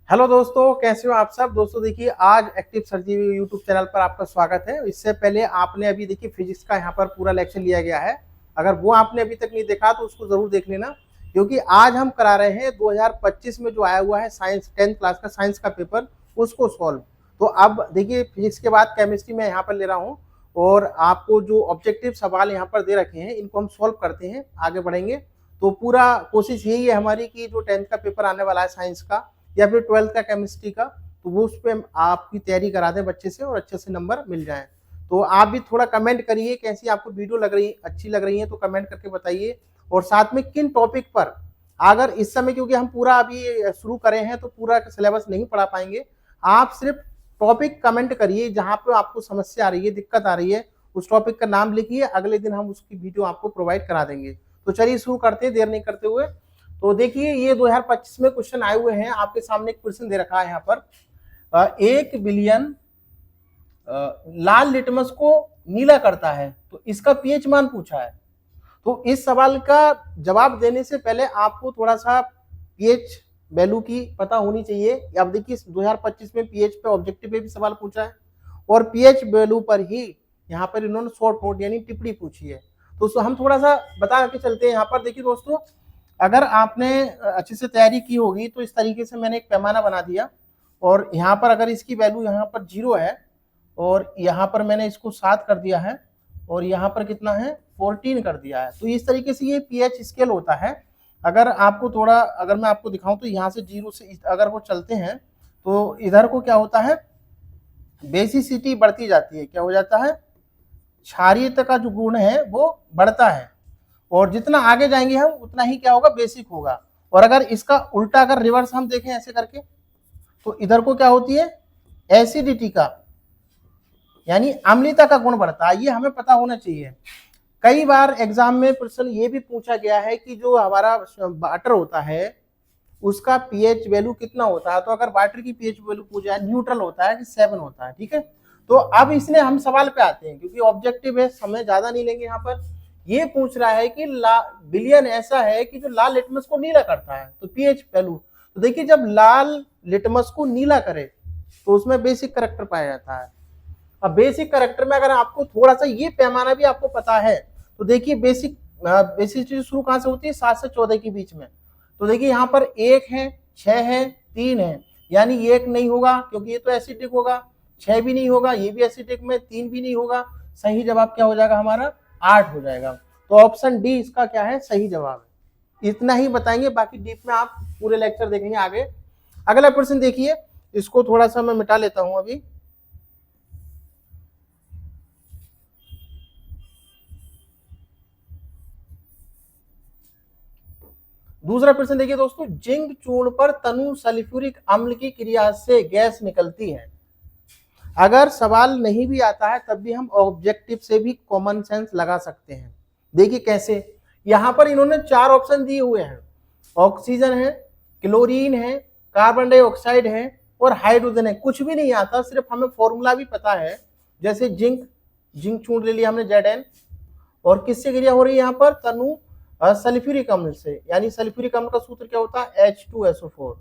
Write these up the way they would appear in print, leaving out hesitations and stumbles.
Hello दोस्तों, कैसे हो आप सब। दोस्तों देखिए, आज एक्टिव सर्जी यूट्यूब चैनल पर आपका स्वागत है। इससे पहले आपने अभी देखिए फिजिक्स का यहाँ पर पूरा लेक्चर लिया गया है। अगर वो आपने अभी तक नहीं देखा तो उसको जरूर देख लेना, क्योंकि आज हम करा रहे हैं 2025 में जो आया हुआ है साइंस 10th क्लास का साइंस का पेपर, उसको सॉल्व। तो अब देखिए, फिजिक्स के बाद केमिस्ट्री में यहाँ पर ले रहा हूँ और आपको जो ऑब्जेक्टिव सवाल यहाँ पर दे रखे हैं इनको हम सॉल्व करते हैं, आगे बढ़ेंगे। तो पूरा कोशिश यही है हमारी कि जो 10th का पेपर आने वाला है साइंस का या फिर 12th का केमिस्ट्री का, तो वो उस पर आपकी तैयारी करा दें बच्चे से और अच्छे से नंबर मिल जाए। तो आप भी थोड़ा कमेंट करिए कैसी आपको वीडियो लग रही, अच्छी लग रही है तो कमेंट करके बताइए। और साथ में किन टॉपिक पर, अगर इस समय क्योंकि हम पूरा अभी शुरू करें हैं तो पूरा सिलेबस नहीं पढ़ा पाएंगे, आप सिर्फ टॉपिक कमेंट करिए जहां पे आपको समस्या आ रही है, दिक्कत आ रही है, उस टॉपिक का नाम लिखिए, अगले दिन हम उसकी वीडियो आपको प्रोवाइड करा देंगे। तो चलिए शुरू करते हैं देर नहीं करते हुए। तो देखिए, ये 2025 में क्वेश्चन आए हुए हैं। आपके सामने एक क्वेश्चन दे रखा है यहाँ पर, 1 बिलियन लाल लिटमस को नीला करता है, तो इसका पीएच मान पूछा है। तो इस सवाल का जवाब देने से पहले आपको थोड़ा सा पीएच वैल्यू की पता होनी चाहिए। अब देखिए, 2025 में पीएच पे ऑब्जेक्टिव पे भी सवाल पूछा है और पीएच वैल्यू पर ही यहाँ पर इन्होंने शॉर्ट नोट यानी टिप्पणी पूछी है। तो हम थोड़ा सा बता के चलते हैं। यहाँ पर देखिए दोस्तों, अगर आपने अच्छे से तैयारी की होगी तो इस तरीके से मैंने एक पैमाना बना दिया और यहाँ पर अगर इसकी वैल्यू यहाँ पर 0 है और यहाँ पर मैंने इसको 7 कर दिया है और यहाँ पर कितना है 14 कर दिया है। तो इस तरीके से ये पीएच स्केल होता है। अगर आपको थोड़ा, अगर मैं आपको दिखाऊं तो यहाँ से 0 से अगर वो चलते हैं तो इधर को क्या होता है, बेसिसिटी बढ़ती जाती है। क्या हो जाता है, क्षारीयता का जो गुण है वो बढ़ता है और जितना आगे जाएंगे हम उतना ही क्या होगा, बेसिक होगा। और अगर इसका उल्टा अगर रिवर्स हम देखें ऐसे करके, तो इधर को क्या होती है, एसिडिटी का यानी अम्लता का गुण बढ़ता है। ये हमें पता होना चाहिए। कई बार एग्जाम में प्रश्न ये भी पूछा गया है कि जो हमारा वाटर होता है उसका पीएच वैल्यू कितना होता है। तो अगर वाटर की पीएच वैल्यू पूछा है, न्यूट्रल होता है कि 7 होता है, ठीक है। तो अब इसने हम सवाल पे आते हैं, क्योंकि ऑब्जेक्टिव है, समय ज्यादा नहीं लेंगे। यहाँ पर ये पूछ रहा है कि बिलियन ऐसा है कि जो लाल लिटमस को नीला करता है, तो पीएच वैल्यू। तो देखिए, जब लाल लिटमस को नीला करे तो उसमें बेसिक करैक्टर पाया जाता है। अब बेसिक करैक्टर में अगर आपको थोड़ा सा ये पैमाना भी आपको पता है तो देखिए, बेसिक शुरू कहां से होती है, 7 से 14 के बीच में। तो देखिए, यहाँ पर 1 है, 6 है, 3 है, यानी 1 नहीं होगा क्योंकि ये तो एसिडिक होगा, 6 भी नहीं होगा, ये भी एसिडिक में, 3 भी नहीं होगा। सही जवाब क्या हो जाएगा हमारा, 8 हो जाएगा। तो ऑप्शन डी इसका क्या है, सही जवाब है। इतना ही बताएंगे, बाकी डीप में आप पूरे लेक्चर देखेंगे आगे। अगला प्रश्न देखिए, इसको थोड़ा सा मैं मिटा लेता हूं अभी। दूसरा प्रश्न देखिए दोस्तों, जिंक चूर्ण पर तनु सल्फ्यूरिक अम्ल की क्रिया से गैस निकलती है। अगर सवाल नहीं भी आता है तब भी हम ऑब्जेक्टिव से भी कॉमन सेंस लगा सकते हैं। देखिए कैसे, यहां पर इन्होंने 4 ऑप्शन दिए हुए हैं। ऑक्सीजन है, क्लोरीन है, कार्बन डाइऑक्साइड है और हाइड्रोजन है। कुछ भी नहीं आता, सिर्फ हमें फॉर्मूला भी पता है। जैसे जिंक चूर्ण ले लिया हमने, Zn, और किससे क्रिया हो रही है यहाँ पर, तनु सल्फ्यूरिक अम्ल से, यानी सल्फ्यूरिक अम्ल का सूत्र क्या होता है, H2SO4।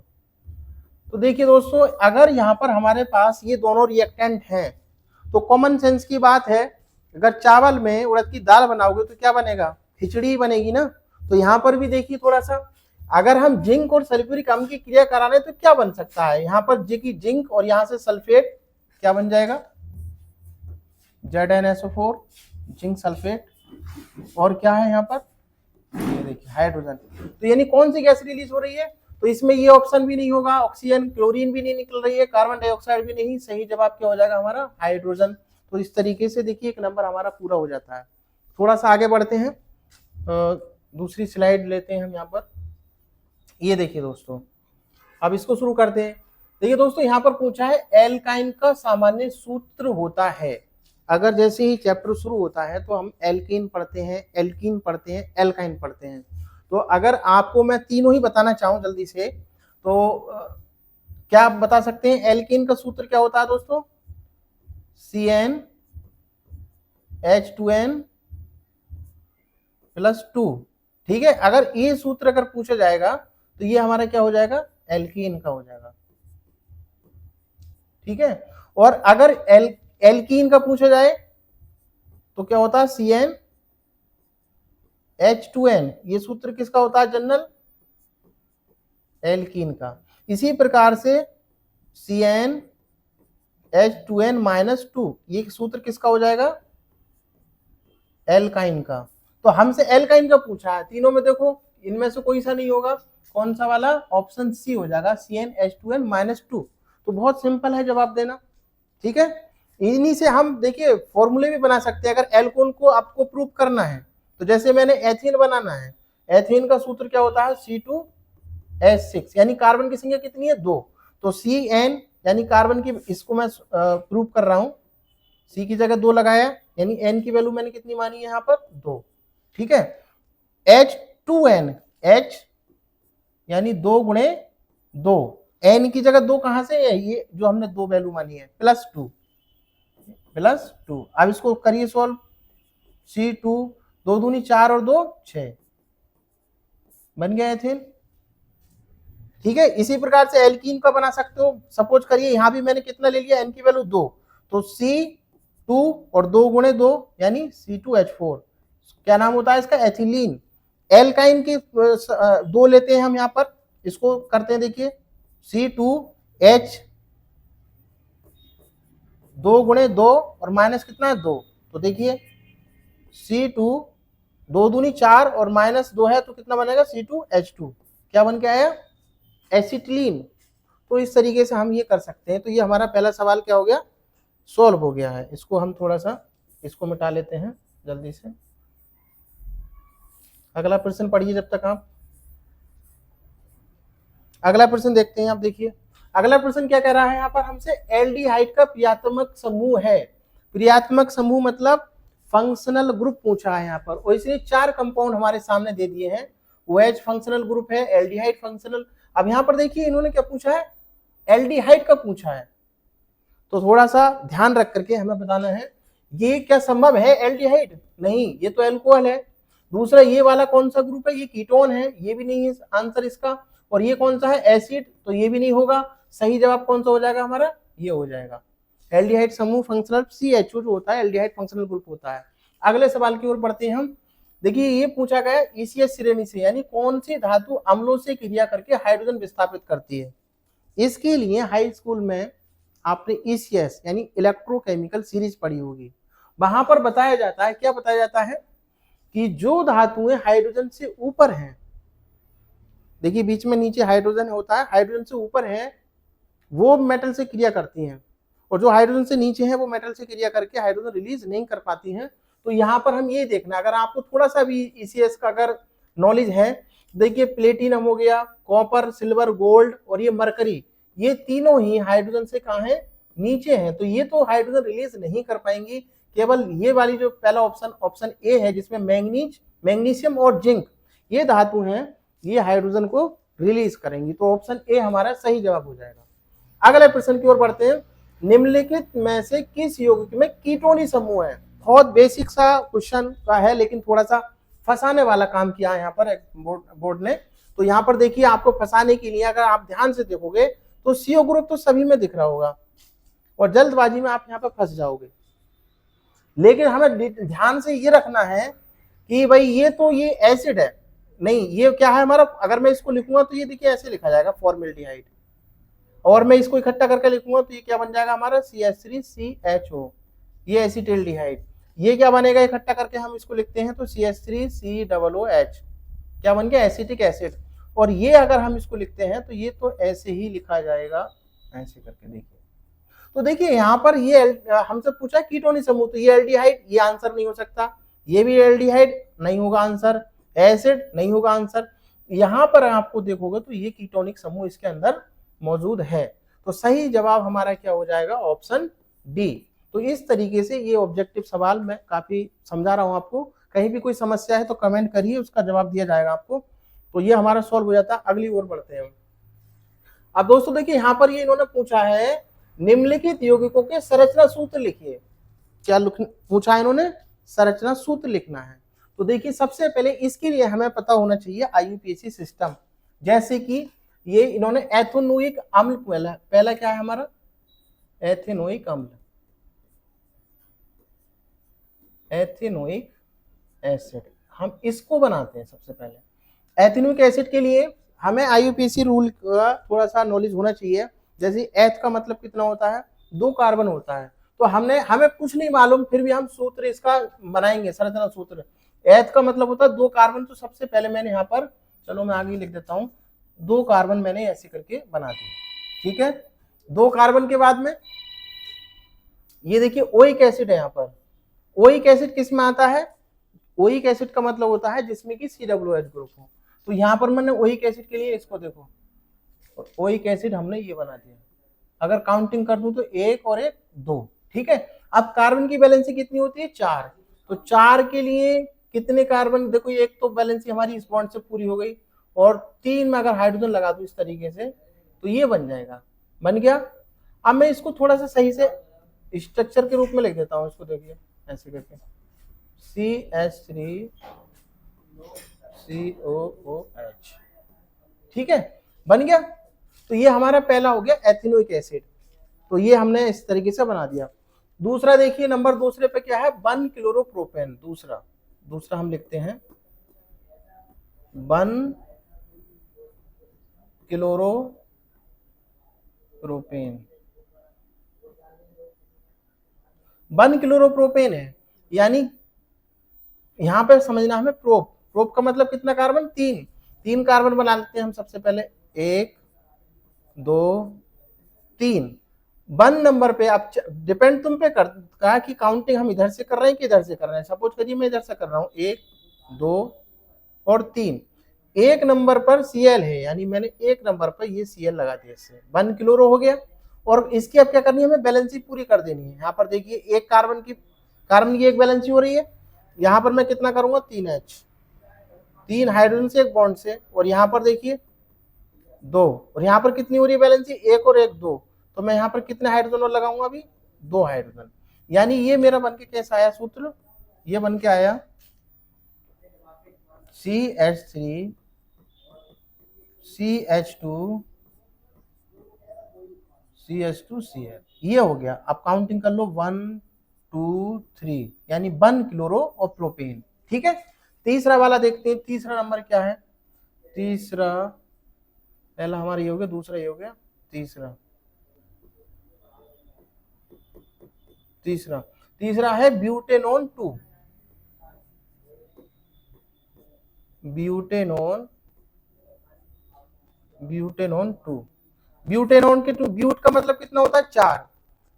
तो देखिए दोस्तों, अगर यहाँ पर हमारे पास ये दोनों रिएक्टेंट हैं तो कॉमन सेंस की बात है, अगर चावल में उड़द की दाल बनाओगे तो क्या बनेगा, खिचड़ी बनेगी ना। तो यहाँ पर भी देखिए थोड़ा सा, अगर हम जिंक और सल्फ्यूरिक अम्ल की क्रिया करा रहे हैं तो क्या बन सकता है, यहाँ पर जिंक और यहाँ से सल्फेट क्या बन जाएगा, ZnSO4, जिंक सल्फेट, और क्या है यहाँ पर, ये देखिए हाइड्रोजन। तो यानी कौन सी गैस रिलीज हो रही है, तो इसमें ये ऑप्शन भी नहीं होगा, ऑक्सीजन क्लोरीन भी नहीं निकल रही है, कार्बन डाइऑक्साइड भी नहीं। सही जवाब क्या हो जाएगा हमारा, हाइड्रोजन। तो इस तरीके से देखिए एक नंबर हमारा पूरा हो जाता है। थोड़ा सा आगे बढ़ते हैं, दूसरी स्लाइड लेते हैं हम यहाँ पर। ये देखिए दोस्तों, अब इसको शुरू करते हैं। देखिए दोस्तों, यहाँ पर पूछा है एल्काइन का सामान्य सूत्र होता है। अगर जैसे ही चैप्टर शुरू होता है तो हम एल्कीन पढ़ते हैं, एल्कीन पढ़ते हैं, एल्काइन पढ़ते हैं। तो अगर आपको मैं तीनों ही बताना चाहूं जल्दी से, तो क्या आप बता सकते हैं एल्कीन का सूत्र क्या होता है दोस्तों, CnH2n+2। ठीक है, अगर ये सूत्र अगर पूछा जाएगा तो ये हमारा क्या हो जाएगा, एल्कीन का हो जाएगा। ठीक है। और अगर एल्कीन का पूछा जाए तो क्या होता है, CnH2n, ये सूत्र किसका होता है जनरल, एल्कीन का। इसी प्रकार से CnH2n-2, ये सूत्र किसका हो जाएगा, एल्काइन का। तो हमसे एल्काइन का पूछा है, तीनों में देखो इनमें से कोई सा नहीं होगा, कौन सा वाला, ऑप्शन सी हो जाएगा, CnH2n-2। तो बहुत सिंपल है जवाब देना, ठीक है। इन्हीं से हम देखिए फॉर्मूले भी बना सकते हैं, अगर एल्कोन को आपको प्रूव करना है। तो जैसे मैंने एथीन बनाना है, एथीन का सूत्र क्या होता है, C2H6, यानी कार्बन की संख्या कितनी है, 2। तो Cn यानी कार्बन की, इसको मैं प्रूव कर रहा हूं, C की जगह 2 लगाया, यानी N की वैल्यू मैंने कितनी मानी है यहाँ पर, 2, ठीक है। H2n, H यानी 2 गुणे 2, N की जगह 2 कहां से है, ये जो हमने 2 वैल्यू मानी है, +2। अब इसको करिए सॉल्व, C2, 2 दूनी 4 और 2 6, बन गया एथेन, ठीक है। इसी प्रकार से एल्कीन का बना सकते हो, सपोज करिए यहां भी मैंने कितना ले लिया, N की वैल्यू 2, तो C2 और 2 गुणे 2 यानी C2H4, क्या नाम होता है इसका, एथिलीन। एल्काइन की 2 लेते हैं हम यहाँ पर, इसको करते हैं, देखिए C2H 2 गुणे 2 और माइनस कितना है, 2, तो देखिए C2, 2 दूनी 4 और -2 है, तो कितना बनेगा, C2H2, क्या बन के आया, एसिटिलीन। तो इस तरीके से हम ये कर सकते हैं। तो ये हमारा पहला सवाल क्या हो गया, सॉल्व हो गया है। इसको हम थोड़ा सा इसको मिटा लेते हैं जल्दी से। अगला प्रश्न पढ़िए जब तक आप, अगला प्रश्न देखते हैं। आप देखिए अगला प्रश्न क्या कह रहा है यहाँ पर हमसे, एल्डिहाइड का क्रियात्मक समूह है। क्रियात्मक समूह मतलब फंक्शनल ग्रुप पूछा है यहाँ पर, और इसलिए 4 कंपाउंड हमारे सामने दे दिए हैं। OH फंक्शनल ग्रुप है, एल्डिहाइड फंक्शनल। अब यहाँ पर देखिए इन्होंने क्या पूछा है, एल्डिहाइड का पूछा है, तो थोड़ा सा ध्यान रख करके हमें बताना है, ये क्या संभव है एल्डिहाइड, नहीं, ये तो एल्कोहल है। दूसरा ये वाला कौन सा ग्रुप है, ये कीटोन है, ये भी नहीं है आंसर इसका। और ये कौन सा है, एसिड, तो ये भी नहीं होगा। सही जवाब कौन सा हो जाएगा हमारा, ये हो जाएगा। एल्डिहाइड समूह फंक्शनल CHO जो होता है, एल्डिहाइड फंक्शनल ग्रुप होता है। अगले सवाल की ओर बढ़ते हैं हम। देखिए ये पूछा गया ECS श्रेणी से, यानी कौन सी धातु अम्लों से क्रिया करके हाइड्रोजन विस्थापित करती है। इसके लिए हाई स्कूल में आपने ECS यानी इलेक्ट्रोकेमिकल सीरीज पढ़ी होगी, वहां पर बताया जाता है, क्या बताया जाता है कि जो धातुएं हाइड्रोजन से ऊपर हैं, देखिए बीच में नीचे हाइड्रोजन होता है, हाइड्रोजन से ऊपर है वो मेटल से क्रिया करती हैं, और जो हाइड्रोजन से नीचे है वो मेटल से क्रिया करके हाइड्रोजन रिलीज नहीं कर पाती हैं। तो यहाँ पर हम ये देखना, अगर आपको थोड़ा सा भी ECS का अगर नॉलेज है, देखिए प्लेटिनम हो गया, कॉपर, सिल्वर, गोल्ड और ये मरकरी, ये तीनों ही हाइड्रोजन से कहाँ है, नीचे हैं। तो ये तो हाइड्रोजन रिलीज नहीं कर पाएंगी। केवल ये वाली जो पहला ऑप्शन ए है, जिसमें मैंगनीज, मैग्नीशियम और जिंक ये धातु हैं, ये हाइड्रोजन को रिलीज करेंगी। तो ऑप्शन ए हमारा सही जवाब हो जाएगा। अगले प्रश्न की ओर बढ़ते हैं। निम्नलिखित में से किस यौगिक में कीटोनी समूह है। बहुत बेसिक सा क्वेश्चन का है, लेकिन थोड़ा सा फंसाने वाला काम किया है यहाँ पर बोर्ड ने। तो यहाँ पर देखिए आपको फंसाने के लिए, अगर आप ध्यान से देखोगे तो CO ग्रुप तो सभी में दिख रहा होगा, और जल्दबाजी में आप यहाँ पर फंस जाओगे। लेकिन हमें ध्यान से ये रखना है कि भाई ये तो ये एसिड है, नहीं, ये क्या है हमारा, अगर मैं इसको लिखूंगा तो ये देखिए ऐसे लिखा जाएगा फॉर्मेल्डिहाइड, और मैं इसको इकट्ठा करके लिखूंगा तो ये क्या बन जाएगा हमारा CH3CHO, ये एसिटिल्डिहाइड। ये क्या बनेगा इकट्ठा करके हम इसको लिखते हैं तो CH3COOH, क्या बन गया, एसिटिक एसिड। और ये अगर हम इसको लिखते हैं तो ये तो ऐसे ही लिखा जाएगा, ऐसे करके देखिए। तो देखिए यहाँ पर ये हमसे पूछा कीटोनी समूह, तो ये एल्डिहाइड, ये आंसर नहीं हो सकता। ये भी एल्डिहाइड नहीं होगा आंसर, एसिड नहीं होगा आंसर। यहाँ पर आपको देखोगे तो ये कीटोनिक समूह इसके अंदर मौजूद है। तो सही जवाब हमारा क्या हो जाएगा, ऑप्शन डी। तो इस तरीके से ये ऑब्जेक्टिव सवाल मैं काफी समझा रहा हूं आपको। कहीं भी कोई समस्या है तो कमेंट करिए, उसका जवाब दिया जाएगा आपको। तो ये हमारा सॉल्व हो जाता है। अगली ओर बढ़ते हैं। अब दोस्तों देखिए यहाँ पर ये इन्होंने पूछा है, निम्नलिखित यौगिकों के संरचना सूत्र लिखिए। क्या पूछा है इन्होंने, संरचना सूत्र लिखना है। तो देखिए सबसे पहले इसके लिए हमें पता होना चाहिए IUPAC सिस्टम। जैसे कि ये इन्होंने एथोनुइक अम्ल, पहला क्या है हमारा एथेनोइक अम्ल, एथेनोइक एसिड, हम इसको बनाते हैं सबसे पहले। एथेनोइक एसिड के लिए हमें आईयूपीएसी रूल का थोड़ा सा नॉलेज होना चाहिए। जैसे एथ का मतलब कितना होता है, 2 कार्बन होता है। तो हमें कुछ नहीं मालूम, फिर भी हम सूत्र इसका बनाएंगे, संरचना सूत्र। एथ का मतलब होता है 2 कार्बन। तो सबसे पहले मैंने यहाँ पर, चलो मैं आगे लिख देता हूँ, 2 कार्बन मैंने ऐसे करके बना दिए, ठीक है। 2 कार्बन के बाद में ये देखिए ओइक एसिड है। यहाँ पर ओइक एसिड किस में आता है, ओइक एसिड का मतलब होता है जिसमें कि COH ग्रुप हो। तो यहाँ पर मैंने ओइक एसिड के लिए इसको देखो, ओइक एसिड हमने ये बना दिया। अगर काउंटिंग कर दूं तो 1 और 1 2, ठीक है। अब कार्बन की वैलेंसी कितनी होती है, 4। तो 4 के लिए कितने कार्बन, देखो एक तो वैलेंसी हमारी इस बॉन्ड से पूरी हो गई, और 3 में अगर हाइड्रोजन लगा दूं इस तरीके से तो ये बन जाएगा, बन गया। अब मैं इसको थोड़ा सा सही से स्ट्रक्चर के रूप में लिख देता हूँ, इसको देखिए ऐसे करके, CH3 COOH, ठीक है, बन गया। तो ये हमारा पहला हो गया एथिनोइक एसिड। तो ये हमने इस तरीके से बना दिया। दूसरा देखिए, नंबर दूसरे पे क्या है, 1 क्लोरोप्रोपेन। दूसरा हम लिखते हैं 1 क्लोरोप्रोपेन। 1 क्लोरोप्रोपेन है, यानी यहां पे समझना हमें प्रोप, प्रोप का मतलब कितना कार्बन, 3 कार्बन बना लेते हैं हम सबसे पहले, 1 2 3। 1 नंबर पे आप डिपेंड तुम पे कर, कहा कि काउंटिंग हम इधर से कर रहे हैं कि इधर से कर रहे हैं। सपोज करिए मैं इधर से कर रहा हूं, 1 2 और 3। 1 नंबर पर Cl है, यानी मैंने 1 नंबर पर ये Cl लगा दिया, इससे 1 क्लोरो हो गया। और इसकी अब क्या करनी है, हमें बैलेंसी पूरी कर देनी है। यहाँ पर देखिए एक कार्बन की एक बैलेंसी हो रही है, यहाँ पर मैं कितना करूंगा, 3H, 3 हाइड्रोजन से एक बॉन्ड से, और यहाँ पर देखिए 2, और यहाँ पर कितनी हो रही है बैलेंसी, 1 और 1 2। तो मैं यहाँ पर कितने हाइड्रोजन और लगाऊंगा, अभी 2 हाइड्रोजन। यानी ये मेरा बनके कैसा आया सूत्र, ये बन के आया CH3 CH2 CH2Cl, ये हो गया। अब काउंटिंग कर लो, 1 2 3, यानी 1 क्लोरो और प्रोपेन, ठीक है। तीसरा वाला देखते हैं, तीसरा नंबर क्या है। तीसरा, पहला हमारा ये हो गया, दूसरा ये हो गया, तीसरा है ब्यूटेनोन 2। ब्यूटेनोन 2, ब्यूटेनोन के 2, ब्यूट का मतलब कितना होता है, 4।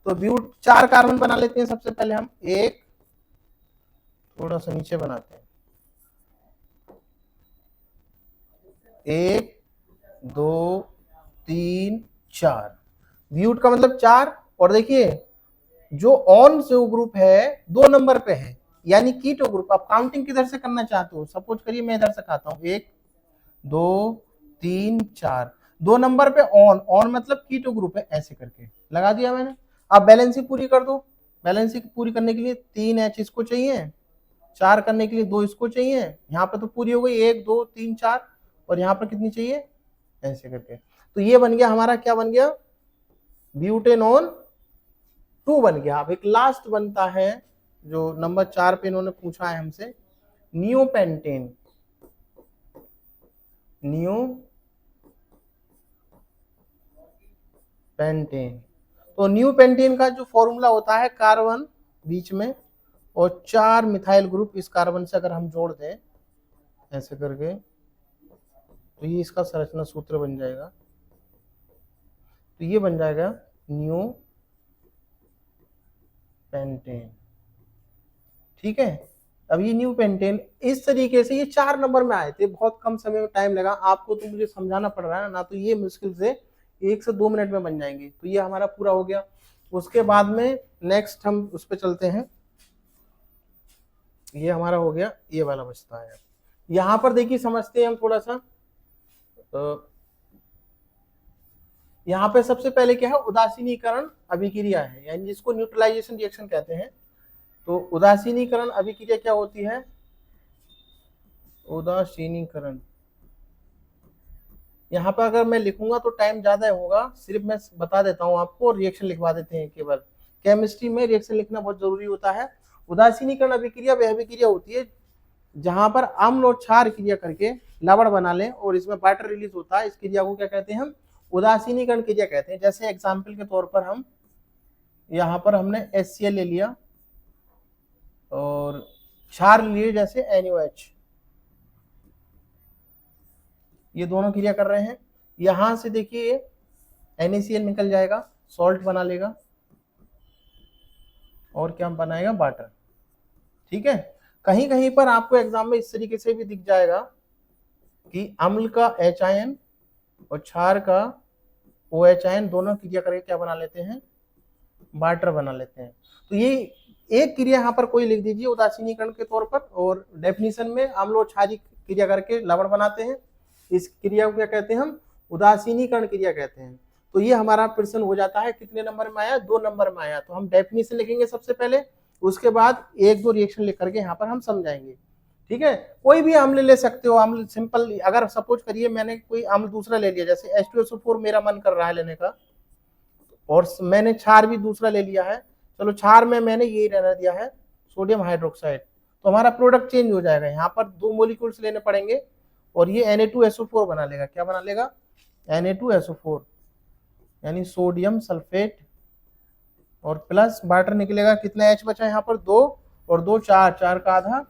तो ब्यूट 4 कार्बन बना लेते हैं सबसे पहले हम, एक, थोड़ा सा नीचे बनाते हैं, 1 2 3 4, ब्यूट का मतलब 4। और देखिए जो ऑन जो ग्रुप है 2 नंबर पे है, यानी कीटो ग्रुप। आप काउंटिंग किधर से करना चाहते हो, सपोज करिए मैं इधर से खाता हूं, 1 2 3 4, 2 नंबर पे ऑन मतलब कीटो ग्रुप है, ऐसे करके लगा दिया मैंने। अब बैलेंसिंग पूरी कर दो। बैलेंसिंग पूरी करने के लिए 3H इसको चाहिए, 4 करने के लिए 2 इसको चाहिए। यहाँ पे तो पूरी हो गई, 1 2 3 4, और यहाँ पर कितनी चाहिए, ऐसे करके। तो ये बन गया हमारा, क्या बन गया, ब्यूटेनोन 2 बन गया। अब एक लास्ट बनता है, जो नंबर 4 पे इन्होंने पूछा है हमसे, नियोपेंटेन। तो न्यूपेंटेन का जो फॉर्मूला होता है, कार्बन बीच में और 4 मिथाइल ग्रुप इस कार्बन से अगर हम जोड़ दें ऐसे करके, तो ये इसका संरचना सूत्र बन जाएगा। तो ये बन जाएगा न्यू पेंटेन, ठीक है। अब ये न्यू पेंटेन इस तरीके से ये 4 नंबर में आए थे, बहुत कम समय में टाइम लगा आपको, तो मुझे समझाना पड़ रहा है ना, तो ये मुश्किल से 1 से 2 मिनट में बन जाएंगे। तो ये हमारा पूरा हो गया। उसके बाद में नेक्स्ट हम उस पर चलते हैं, ये हमारा हो गया, ये वाला बचता है। यहां पर देखिए समझते हैं हम थोड़ा सा। यहाँ पे सबसे पहले क्या है, उदासीनीकरण अभिक्रिया है, यानी जिसको न्यूट्रलाइजेशन रिएक्शन कहते हैं। तो उदासीनीकरण अभिक्रिया क्या होती है, उदासीनीकरण यहाँ पर अगर मैं लिखूंगा तो टाइम ज्यादा होगा, सिर्फ मैं बता देता हूँ आपको, रिएक्शन लिखवा देते हैं केवल। केमिस्ट्री में रिएक्शन लिखना बहुत जरूरी होता है। उदासीनीकरण अभिक्रिया वह अभिक्रिया होती है जहां पर अम्ल और क्षार क्रिया करके लवण बना लें और इसमें वाटर रिलीज होता है। इस क्रिया को क्या कहते हैं हम? उदासीनीकरण क्रिया कहते हैं। जैसे एग्जाम्पल के तौर पर हम यहाँ पर हमने HCl ले लिया और क्षार लिए जैसे NaOH, ये दोनों क्रिया कर रहे हैं। यहां से देखिए NaCl निकल जाएगा, सॉल्ट बना लेगा और क्या बनाएगा? वाटर। ठीक है, कहीं कहीं पर आपको एग्जाम में इस तरीके से भी दिख जाएगा कि अम्ल का H आयन और क्षार का OH आयन दोनों क्रिया करके क्या बना लेते हैं? वाटर बना लेते हैं। तो ये एक क्रिया यहाँ पर कोई लिख दीजिए उदासीनीकरण के तौर पर, और डेफिनेशन में अम्ल और क्षारी क्रिया करके लवण बनाते हैं। इस क्रिया को क्या कहते हैं हम? उदासीनीकरण क्रिया कहते हैं। तो ये हमारा प्रश्न हो जाता है, कितने नंबर में आया? 2 नंबर में आया। तो हम डेफिनेशन लिखेंगे सबसे पहले, उसके बाद 1-2 रिएक्शन लिख करके यहाँ पर हम समझाएंगे। ठीक है, कोई भी अम्ल ले सकते हो, अम्ल सिंपल। अगर सपोज करिए मैंने कोई अम्ल दूसरा ले लिया, जैसे H2SO4 मेरा मन कर रहा है लेने का, और मैंने क्षार भी दूसरा ले लिया है, चलो क्षार में मैंने यही रहने दिया है सोडियम हाइड्रोक्साइड, तो हमारा प्रोडक्ट चेंज हो जाएगा। यहाँ पर 2 मॉलिक्यूल्स लेने पड़ेंगे और ये Na2SO4 बना लेगा। क्या बना लेगा? Na2SO4, यानी सोडियम सल्फेट, और प्लस वाटर निकलेगा। कितना H बचा यहाँ पर? 2 और 2 4, 4 का आधा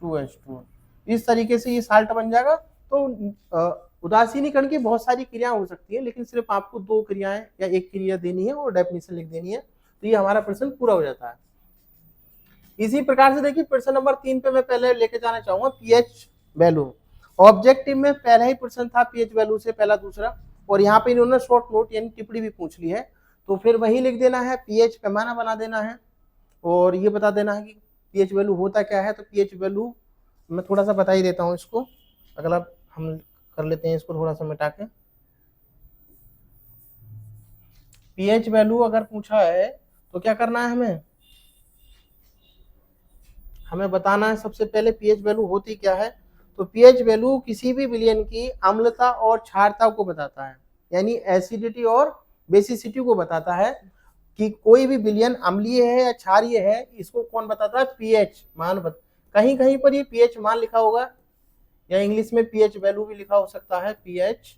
2H2। इस तरीके से ये साल्ट बन जाएगा। तो उदासीनीकरण की बहुत सारी क्रियाएं हो सकती है, लेकिन सिर्फ आपको 2 क्रियाएं या 1 क्रिया देनी है और डेफिनेशन लिख देनी है, तो ये हमारा प्रश्न पूरा हो जाता है। इसी प्रकार से देखिए प्रश्न नंबर 3 पे मैं पहले लेके जाना चाहूंगा पीएच वैल्यू। ऑब्जेक्टिव में पहला ही प्रश्न था पीएच वैल्यू से, पहला दूसरा, और यहाँ पे इन्होंने शॉर्ट नोट यानी टिप्पणी भी पूछ ली है, तो फिर वही लिख देना है, पीएच पैमाना बना देना है और ये बता देना है कि पीएच वैल्यू होता क्या है। तो पीएच वैल्यू मैं थोड़ा सा बता ही देता हूँ इसको, अगला हम कर लेते हैं इसको थोड़ा सा मिटा के। पीएच वैल्यू अगर पूछा है तो क्या करना है हमें बताना है सबसे पहले पीएच वैल्यू होती क्या है। तो पीएच वैल्यू किसी भी विलयन की अम्लता और क्षारता को बताता है, यानी एसिडिटी और बेसिसिटी को बताता है कि कोई भी विलयन अम्लीय है या क्षारीय है, इसको कौन बताता है? पीएच मान कहीं कहीं पर ये पीएच मान लिखा होगा या इंग्लिश में पीएच वैल्यू भी लिखा हो सकता है, पीएच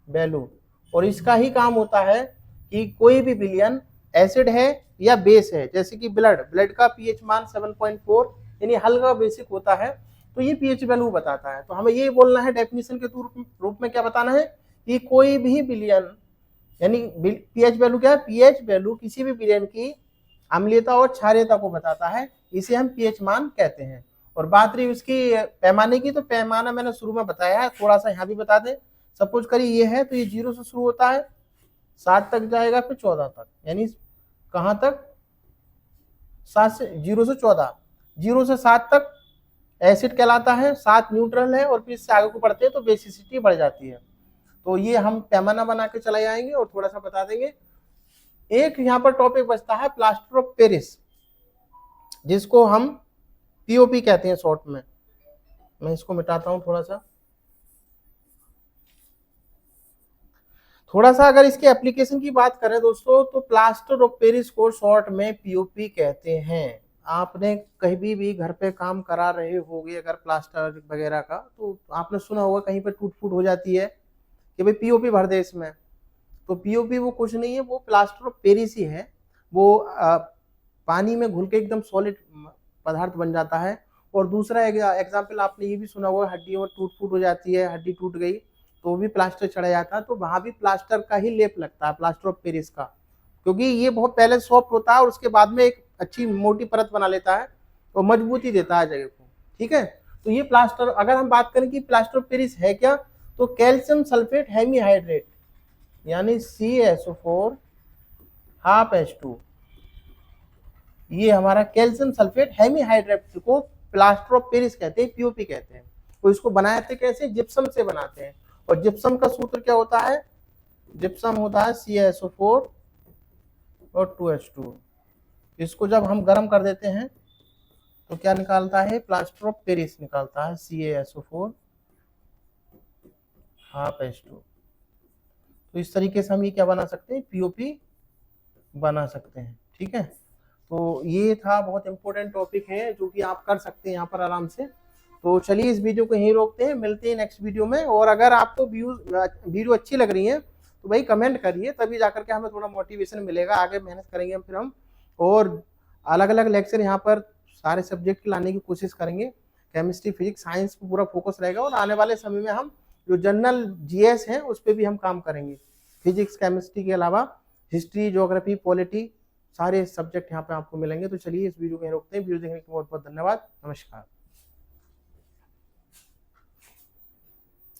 वैल्यू। और इसका ही काम होता है कि कोई भी विलयन एसिड है या बेस है, जैसे कि ब्लड का पीएच मान 7.4 यानी हल्का बेसिक होता है, तो ये पीएच वैल्यू बताता है। तो हमें ये बोलना है डेफिनेशन के रूप में क्या बताना है कि कोई भी विलयन, यानी पीएच वैल्यू क्या है? पीएच वैल्यू किसी भी विलयन की अम्लीयता और क्षारीयता को बताता है, इसे हम पीएच मान कहते हैं। और बात रही उसकी पैमाने की, तो पैमाना मैंने शुरू में बताया है, थोड़ा सा यहाँ भी बता दें। सपोज करिए ये है, तो ये 0 से शुरू होता है, 7 तक जाएगा, फिर 14 तक, यानी कहाँ तक? 7 से 0 से 14, 0 से 7 तक एसिड कहलाता है, 7 न्यूट्रल है, और फिर इससे आगे को बढ़ते हैं तो बेसिसिटी बढ़ जाती है। तो ये हम पैमाना बना के चले आएंगे और थोड़ा सा बता देंगे। एक यहाँ पर टॉपिक बचता है प्लास्टर ऑफ पेरिस, जिसको हम पीओपी कहते हैं शॉर्ट में। मैं इसको मिटाता हूं थोड़ा सा अगर इसके एप्लीकेशन की बात करें दोस्तों, तो प्लास्टर ऑफ पेरिस को शॉर्ट में पीओपी कहते हैं। आपने कहीं भी घर पे काम करा रहे होगे अगर प्लास्टर वगैरह का, तो आपने सुना होगा कहीं पे टूट फूट हो जाती है कि भाई पीओपी भर दे इसमें। तो पीओपी वो कुछ नहीं है, वो प्लास्टर ऑफ पेरिस ही है। वो पानी में घुल के एकदम सॉलिड पदार्थ बन जाता है। और दूसरा एग्जाम्पल आपने ये भी सुना होगा, हड्डी में टूट फूट हो जाती है, हड्डी टूट गई तो भी प्लास्टर चढ़ा जाता है, तो वहां भी प्लास्टर का ही लेप लगता है, प्लास्टर ऑफ पेरिस का, क्योंकि ये बहुत पहले सॉफ्ट होता है और उसके बाद में एक अच्छी मोटी परत बना लेता है और मजबूती देता है जगह को। ठीक है, तो ये प्लास्टर, अगर हम बात करें कि प्लास्टर ऑफ पेरिस है क्या, तो कैल्शियम सल्फेट हेमीहाइड्रेट यानी CaSO4 हाफ H2, ये हमारा कैल्शियम सल्फेट हेमीहाइड्रेट को प्लास्टर ऑफ पेरिस कहते हैं, पीओपी कहते हैं। तो इसको बनाए थे कैसे? जिप्सम से बनाते हैं। और जिप्सम का सूत्र क्या होता है? जिप्सम होता है CaSO4 और 2H2। इसको जब हम गर्म कर देते हैं तो क्या निकालता है? प्लास्टर ऑफ पेरिस निकालता है, CaSO4 हाफ H2। तो इस तरीके से हम ये क्या बना सकते हैं, पीओपी बना सकते हैं। ठीक है, तो ये था बहुत इंपॉर्टेंट टॉपिक है जो कि आप कर सकते हैं यहाँ पर आराम से। तो चलिए इस वीडियो को यहीं रोकते हैं, मिलते हैं नेक्स्ट वीडियो में। और अगर आपको वीडियो अच्छी लग रही है तो भाई कमेंट करिए, तभी जाकर के हमें थोड़ा मोटिवेशन मिलेगा, आगे मेहनत करेंगे हम फिर हम। और अलग अलग लेक्चर यहाँ पर सारे सब्जेक्ट लाने की कोशिश करेंगे। केमिस्ट्री, फिजिक्स, साइंस पर पूरा फोकस रहेगा। और आने वाले समय में हम जो जनरल जीएस है उस पर भी हम काम करेंगे। फिजिक्स केमिस्ट्री के अलावा हिस्ट्री, ज्योग्राफी, पॉलिटी, सारे सब्जेक्ट यहाँ पे आपको मिलेंगे। तो चलिए इस वीडियो को यहीं रोकते हैं। वीडियो देखने के लिए बहुत बहुत धन्यवाद। नमस्कार।